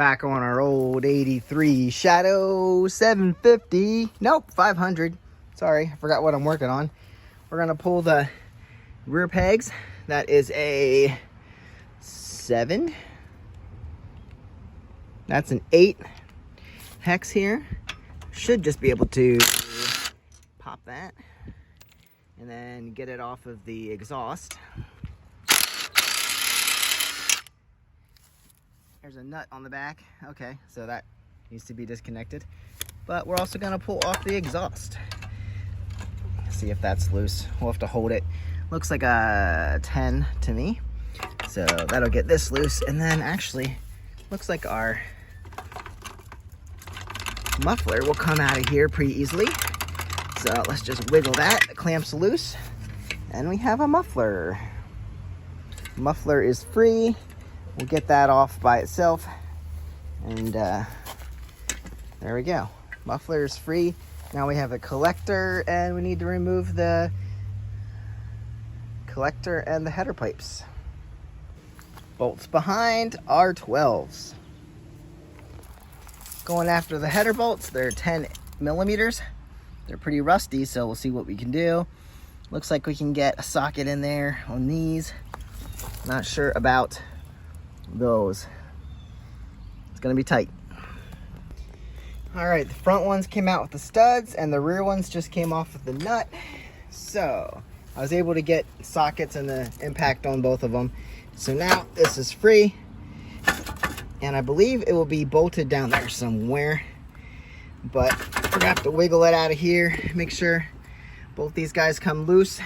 Back on our old 83 Shadow 750. Nope, 500. Sorry, I forgot what I'm working on. We're gonna pull the rear pegs. That is a 7. That's an 8 hex here. Should just be able to pop that and then get it off of the exhaust. There's a nut on the back. Okay, so that needs to be disconnected. But we're also gonna pull off the exhaust. See if that's loose. We'll have to hold it. Looks like a 10 to me. So that'll get this loose. And then actually, looks like our muffler will come out of here pretty easily. So let's just wiggle that. The clamp's loose. And we have a muffler. Muffler is free. We'll get that off by itself. And there we go. Muffler is free. Now we have a collector, and we need to remove the collector and the header pipes. Bolts behind are 12s. Going after the header bolts, they're 10 millimeters. They're pretty rusty, so we'll see what we can do. Looks like we can get a socket in there on these. Not sure about those. It's gonna be tight. All right, the front ones came out with the studs and the rear ones just came off with the nut. So I was able to get sockets and the impact on both of them. So now this is free, and I believe it will be bolted down there somewhere, but we're gonna have to wiggle it out of here, make sure both these guys come loose.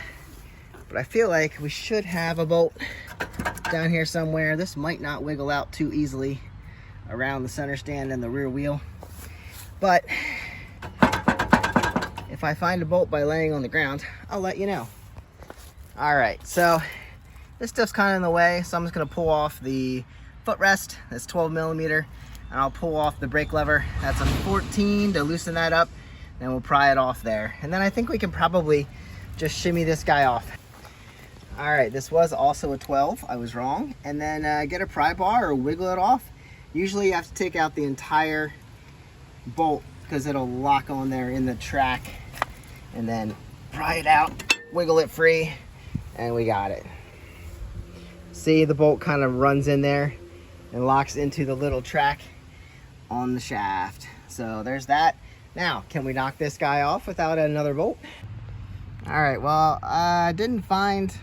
But I feel like we should have a bolt down here somewhere. This might not wiggle out too easily around the center stand and the rear wheel, but if I find a bolt by laying on the ground, I'll let you know. All right, so this stuff's kind of in the way, so I'm just gonna pull off the footrest. That's 12 millimeter, and I'll pull off the brake lever. That's a 14 to loosen that up, and we'll pry it off there. And then I think we can probably just shimmy this guy off. All right, this was also a 12. I was wrong. And then get a pry bar or wiggle it off. Usually you have to take out the entire bolt because it'll lock on there in the track. And then pry it out, wiggle it free, and we got it. See, the bolt kind of runs in there and locks into the little track on the shaft. So there's that. Now, can we knock this guy off without another bolt? All right, well, I didn't find,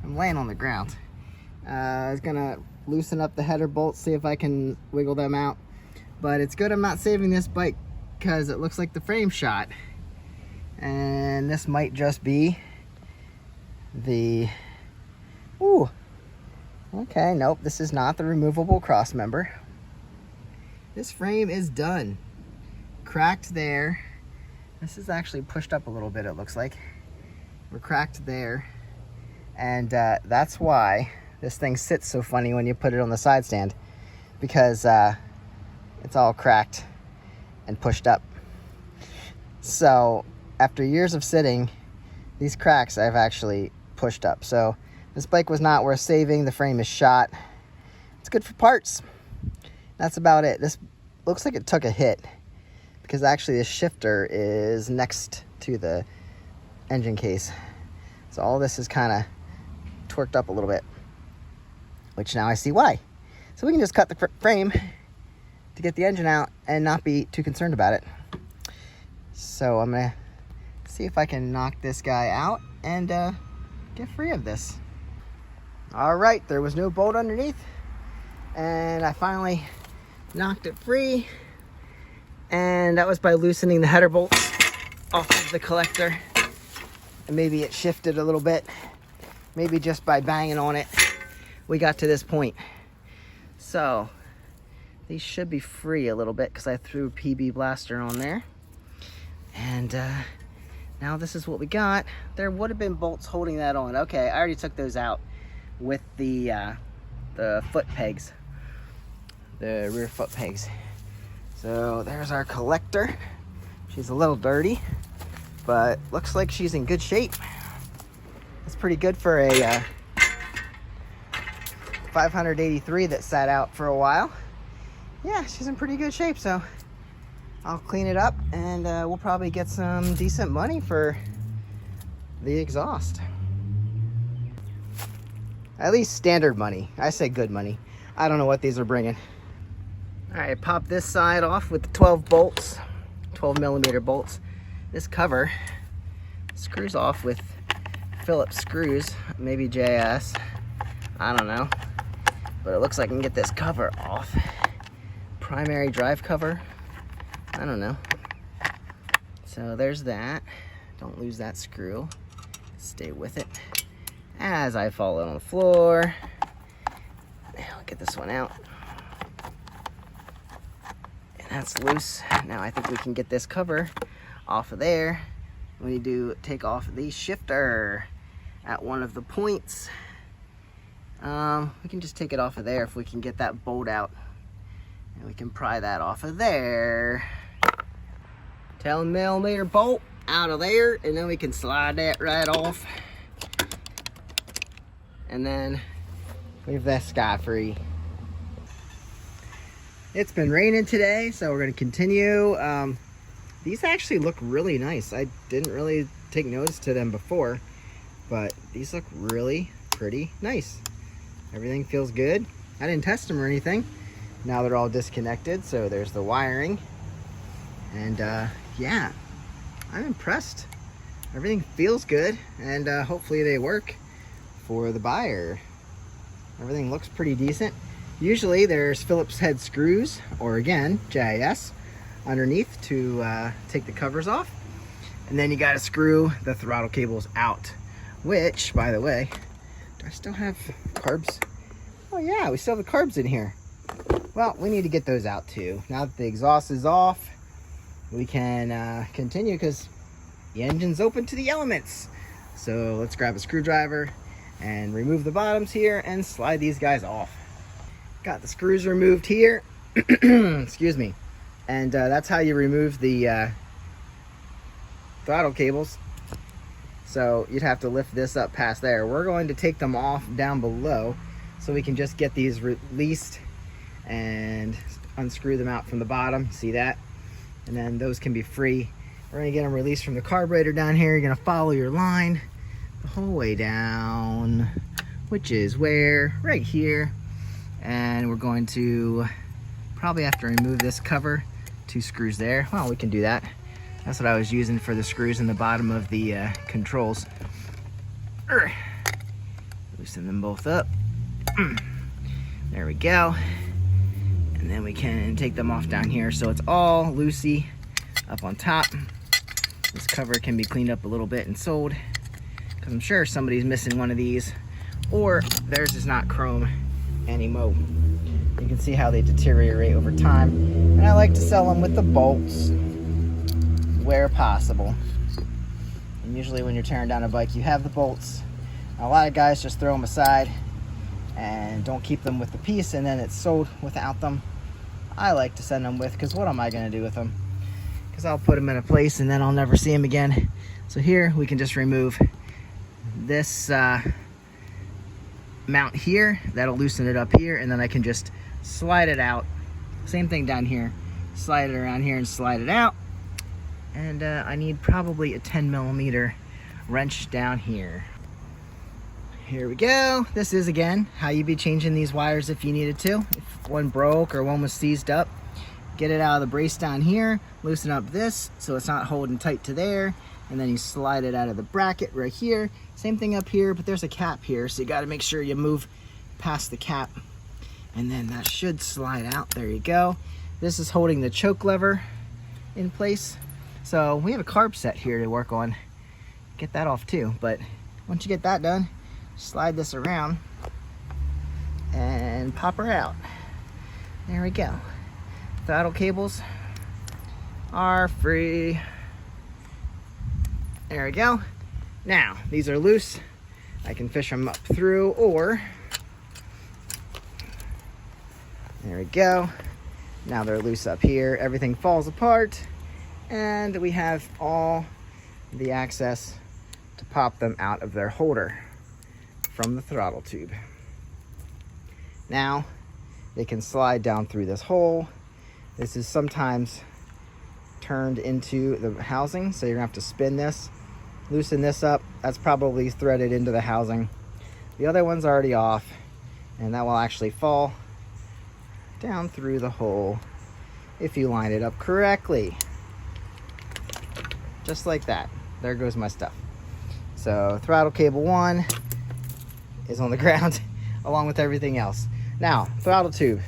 I'm laying on the ground. I was gonna loosen up the header bolts, see if I can wiggle them out. But it's good I'm not saving this bike because it looks like the frame shot. And this might just be the, ooh, okay, nope, this is not the removable cross member. This frame is done. Cracked there. This is actually pushed up a little bit, it looks like. We're cracked there. And that's why this thing sits so funny when you put it on the side stand, because it's all cracked and pushed up. So after years of sitting, these cracks I've actually pushed up. So this bike was not worth saving. The frame is shot. It's good for parts. That's about it. This looks like it took a hit because actually the shifter is next to the engine case. So all this is kind of twerked up a little bit, which now I see why. So we can just cut the frame to get the engine out and not be too concerned about it. So I'm gonna see if I can knock this guy out and get free of this. All right, there was no bolt underneath, and I finally knocked it free, and that was by loosening the header bolts off of the collector, and maybe it shifted a little bit. Maybe just by banging on it, we got to this point. So these should be free a little bit because I threw PB Blaster on there. And now this is what we got. There would have been bolts holding that on. Okay, I already took those out with the foot pegs, the rear foot pegs. So there's our collector. She's a little dirty, but looks like she's in good shape. That's pretty good for a 583 that sat out for a while. yeah, she's in pretty good shape. So I'll clean it up, and we'll probably get some decent money for the exhaust. At least standard money. I say good money. I don't know what these are bringing. All right, pop this side off with the 12 bolts, 12 millimeter bolts. This cover screws off with Phillips screws, maybe JS, I don't know. But it looks like I can get this cover off. Primary drive cover, I don't know. So there's that. Don't lose that screw. Stay with it. As I fall on the floor. Now I'll get this one out. And that's loose. Now I think we can get this cover off of there. We need to take off the shifter at one of the points. We can just take it off of there if we can get that bolt out. And we can pry that off of there. 10 millimeter bolt out of there, and then we can slide that right off. And then leave that sky free. It's been raining today, so we're gonna continue. These actually look really nice. I didn't really take notice to them before, but these look really pretty nice. Everything feels good. I didn't test them or anything. Now they're all disconnected, so there's the wiring. And yeah, I'm impressed. Everything feels good, and hopefully they work for the buyer. Everything looks pretty decent. Usually there's Phillips head screws, or again, JIS, underneath to take the covers off. And then you gotta screw the throttle cables out, which, by the way, do I still have carbs? Oh yeah, we still have the carbs in here. Well, we need to get those out too. Now that the exhaust is off, we can continue because the engine's open to the elements. So let's grab a screwdriver and remove the bottoms here and slide these guys off. Got the screws removed here. Excuse me. And that's how you remove the throttle cables. So you'd have to lift this up past there. We're going to take them off down below so we can just get these released and unscrew them out from the bottom. See that? And then those can be free. We're gonna get them released from the carburetor down here. You're gonna follow your line the whole way down, which is where? Right here. And we're going to probably have to remove this cover. 2 screws there. Well, we can do that. That's what I was using for the screws in the bottom of the controls. Loosen them both up. There we go. And then we can take them off down here so it's all loosey up on top. This cover can be cleaned up a little bit and sold, because I'm sure somebody's missing one of these, or theirs is not chrome anymore. You can see how they deteriorate over time. And I like to sell them with the bolts where possible. And usually when you're tearing down a bike, you have the bolts. A lot of guys just throw them aside and don't keep them with the piece, and then it's sold without them. I like to send them with, because what am I going to do with them? Because I'll put them in a place and then I'll never see them again. So here we can just remove this mount here. That'll loosen it up here, and then I can just slide it out. Same thing down here. Slide it around here and slide it out. And I need probably a 10 millimeter wrench down here. Here we go. This is, again, how you'd be changing these wires if you needed to. If one broke or one was seized up, get it out of the brace down here, loosen up this so it's not holding tight to there, and then you slide it out of the bracket right here. Same thing up here, but there's a cap here, so you got to make sure you move past the cap, and then that should slide out. There you go. This is holding the choke lever in place. So we have a carb set here to work on. Get that off too, but once you get that done, slide this around and pop her out. There we go. Throttle cables are free. There we go. Now, these are loose. I can fish them up through, or there we go. Now they're loose up here. Everything falls apart, and we have all the access to pop them out of their holder from the throttle tube. Now they can slide down through this hole This is sometimes turned into the housing, so you're gonna have to spin this, loosen this up. That's probably threaded into the housing. The other one's already off, and that will actually fall down through the hole if you line it up correctly. Just like that. There goes my stuff. So throttle cable 1 is on the ground along with everything else. Now, throttle tube.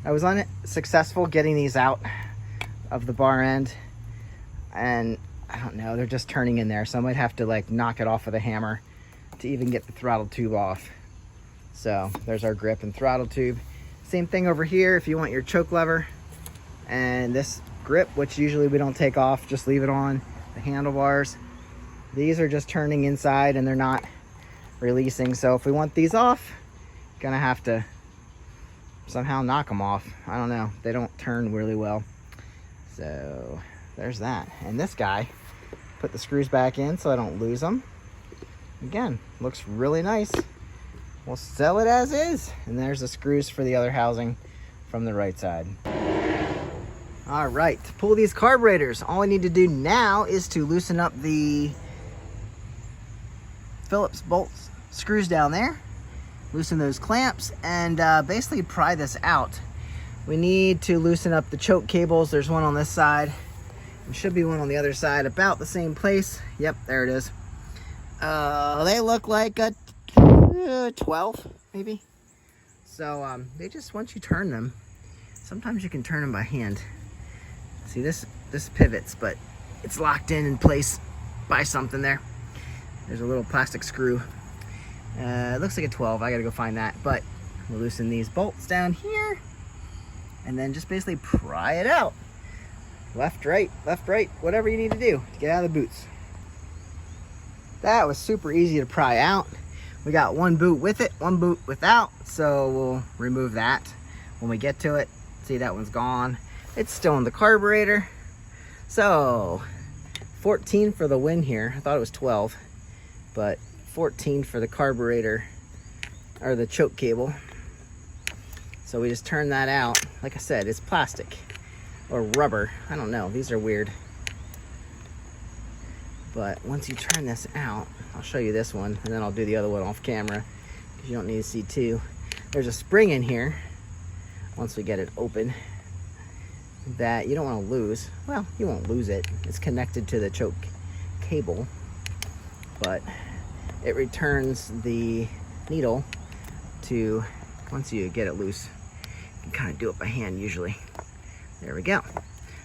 I was unsuccessful getting these out of the bar end, and I don't know, they're just turning in there, so I might have to like knock it off with a hammer to even get the throttle tube off. So there's our grip and throttle tube. Same thing over here if you want your choke lever and this grip, which usually we don't take off, just leave it on. The handlebars, these are just turning inside and they're not releasing, so if we want these off, gonna have to somehow knock them off. I don't know, they don't turn really well. So there's that. And this guy, put the screws back in so I don't lose them. Again, looks really nice. We'll sell it as is. And there's the screws for the other housing from the right side. All right, to pull these carburetors, all I need to do now is to loosen up the Phillips bolts, screws down there, loosen those clamps, and basically pry this out. We need to loosen up the choke cables. There's one on this side. There should be one on the other side, about the same place. Yep, there it is. They look like a 12, maybe. So they just, once you turn them, sometimes you can turn them by hand. See, this pivots, but it's locked in place by something there. There's a little plastic screw. It looks like a 12. I gotta go find that. But we'll loosen these bolts down here, and then just basically pry it out. Left, right, whatever you need to do to get out of the boots. That was super easy to pry out. We got one boot with it, one boot without, so we'll remove that when we get to it. See, that one's gone. It's still in the carburetor. So 14 for the win here. I thought it was 12, but 14 for the carburetor, or the choke cable. So we just turn that out. Like I said, it's plastic or rubber. I don't know, these are weird. But once you turn this out, I'll show you this one, and then I'll do the other one off camera, because you don't need to see two. There's a spring in here, once we get it open, that you don't want to lose. Well, you won't lose it. It's connected to the choke cable, but it returns the needle to, once you get it loose, you can kind of do it by hand usually. There we go.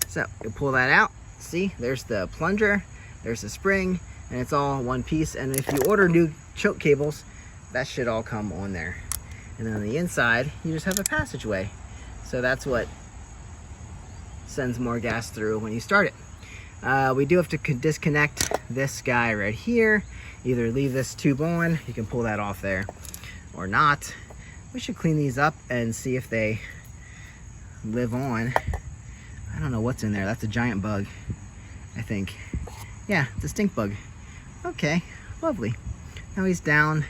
So you pull that out. See, there's the plunger, there's the spring, and it's all one piece. And if you order new choke cables, that should all come on there. And then on the inside, you just have a passageway. So that's what sends more gas through when you start it. We do have to disconnect this guy right here. Either leave this tube on, you can pull that off there, or not. We should clean these up and see if they live on. I don't know what's in there. That's a giant bug, I think. Yeah, it's a stink bug. Okay, lovely. Now he's down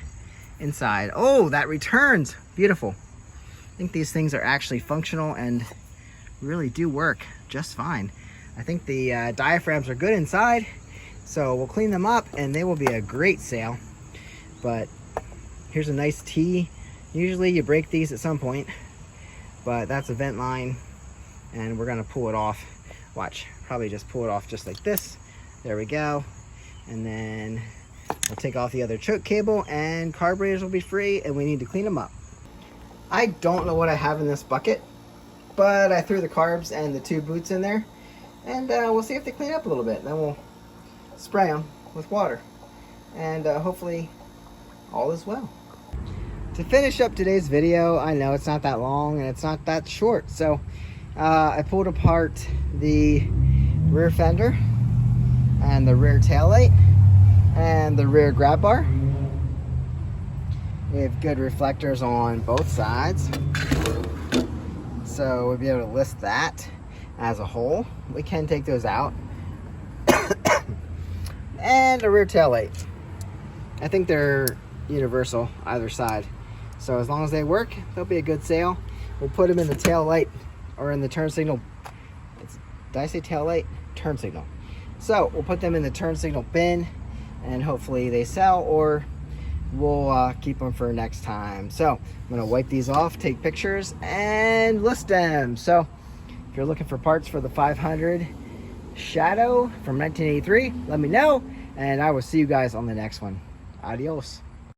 inside. Oh, that returns. Beautiful. I think these things are actually functional and really do work just fine. I think the diaphragms are good inside, so we'll clean them up and they will be a great sail. But here's a nice T. Usually you break these at some point, but that's a vent line, and we're gonna pull it off. Watch, probably just pull it off just like this. There we go. And then we'll take off the other choke cable and carburetors will be free, and we need to clean them up. I don't know what I have in this bucket, but I threw the carbs and the two boots in there, and we'll see if they clean up a little bit. Then we'll spray them with water, and hopefully all is well. To finish up today's video, I know it's not that long and it's not that short, so I pulled apart the rear fender and the rear taillight and the rear grab bar. We have good reflectors on both sides, so we'll be able to list that as a whole. We can take those out. And the rear taillight. I think they're universal either side, so as long as they work, they'll be a good sail. We'll put them in the taillight or in the turn signal. Did I say tail light? Turn signal. So we'll put them in the turn signal bin, and hopefully they sell, or we'll keep them for next time. So I'm gonna wipe these off, take pictures, and list them. So if you're looking for parts for the 500 Shadow from 1983, let me know, and I will see you guys on the next one. Adios.